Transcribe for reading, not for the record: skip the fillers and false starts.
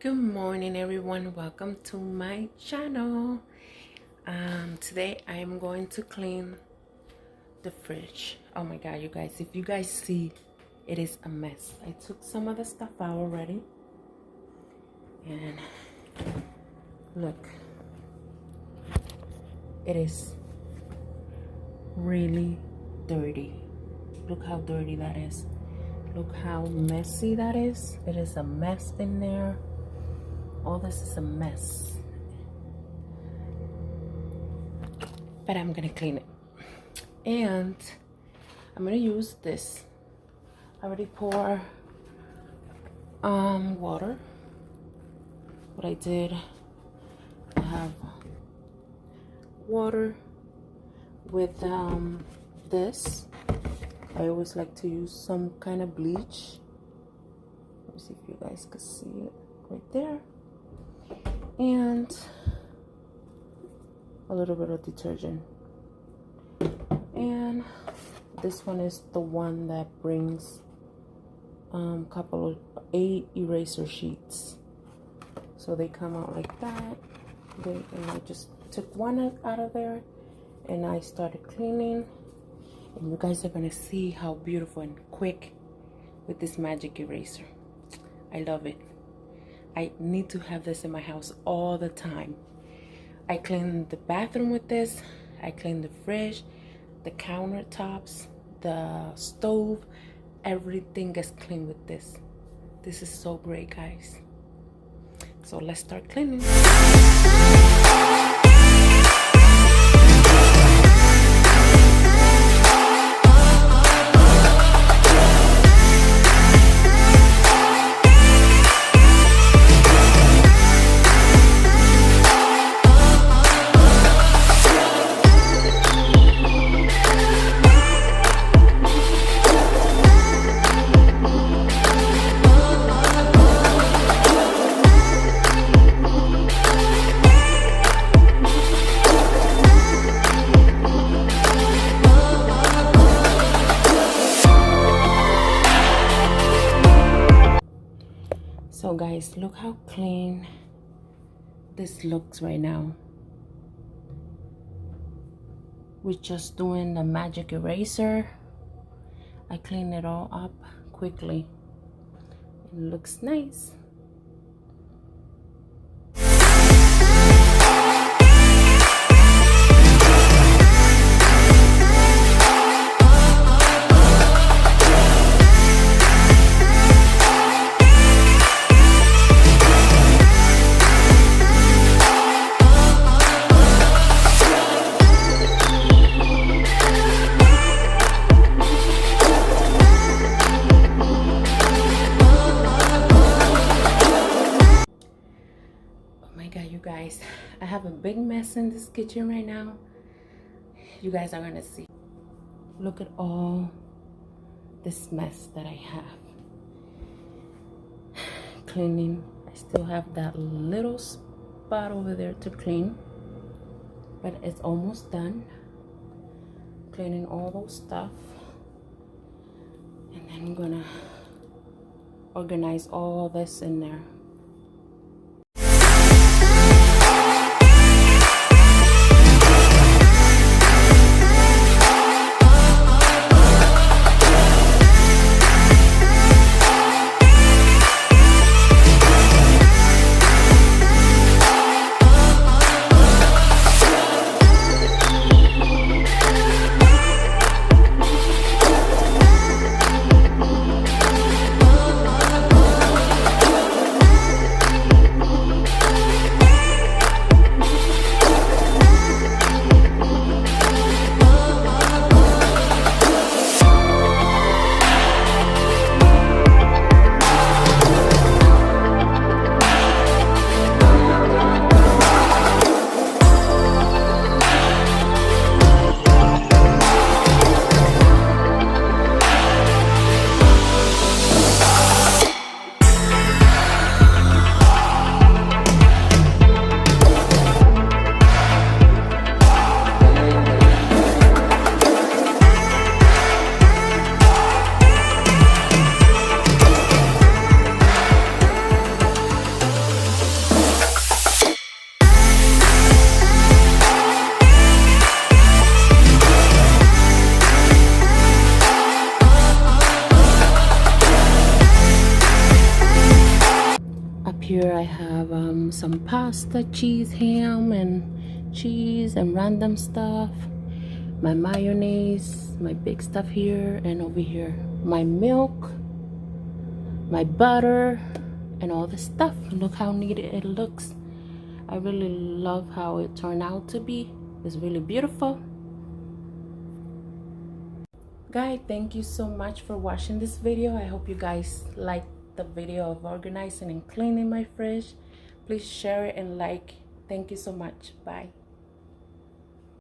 Good morning, everyone. Welcome to my channel. Today I am going to clean the fridge. Oh my god, you guys, if you guys see, it is a mess. I took some of the stuff out already, and look, it is really dirty. Look how dirty that is. Look how messy that is. It is a mess in there. All this is a mess, but I'm gonna clean it, and I'm gonna use this. I already pour water. What I did, I have water with this. I always like to use some kind of bleach. Let me see if you guys can see it right there. And a little bit of detergent. And this one is the one that brings couple of 8 eraser sheets. So they come out like that. And I just took one out of there and I started cleaning. And you guys are gonna see how beautiful and quick with this magic eraser. I love it. I need to have this in my house all the time. I clean the bathroom with this. I clean the fridge, the countertops, the stove. Everything gets clean with this. This is so great, guys. So let's start cleaning. So guys, look how clean this looks right now. We're just doing the magic eraser. I clean it all up quickly. It looks nice. You guys, I have a big mess in this kitchen right now. You guys are gonna see. Look at all this mess that I have. Cleaning. I still have that little spot over there to clean, but it's almost done. Cleaning all those stuff, and then I'm gonna organize all this in there. here I have some pasta, cheese, ham, and cheese and random stuff. My mayonnaise, my big stuff here, and over here my milk, my butter, and all the stuff. Look how neat it looks. I really love how it turned out to be. It's really beautiful. Guys, thank you so much for watching this video. I hope you guys liked the video of organizing and cleaning my fridge. Please share it and like. Thank you so much. Bye.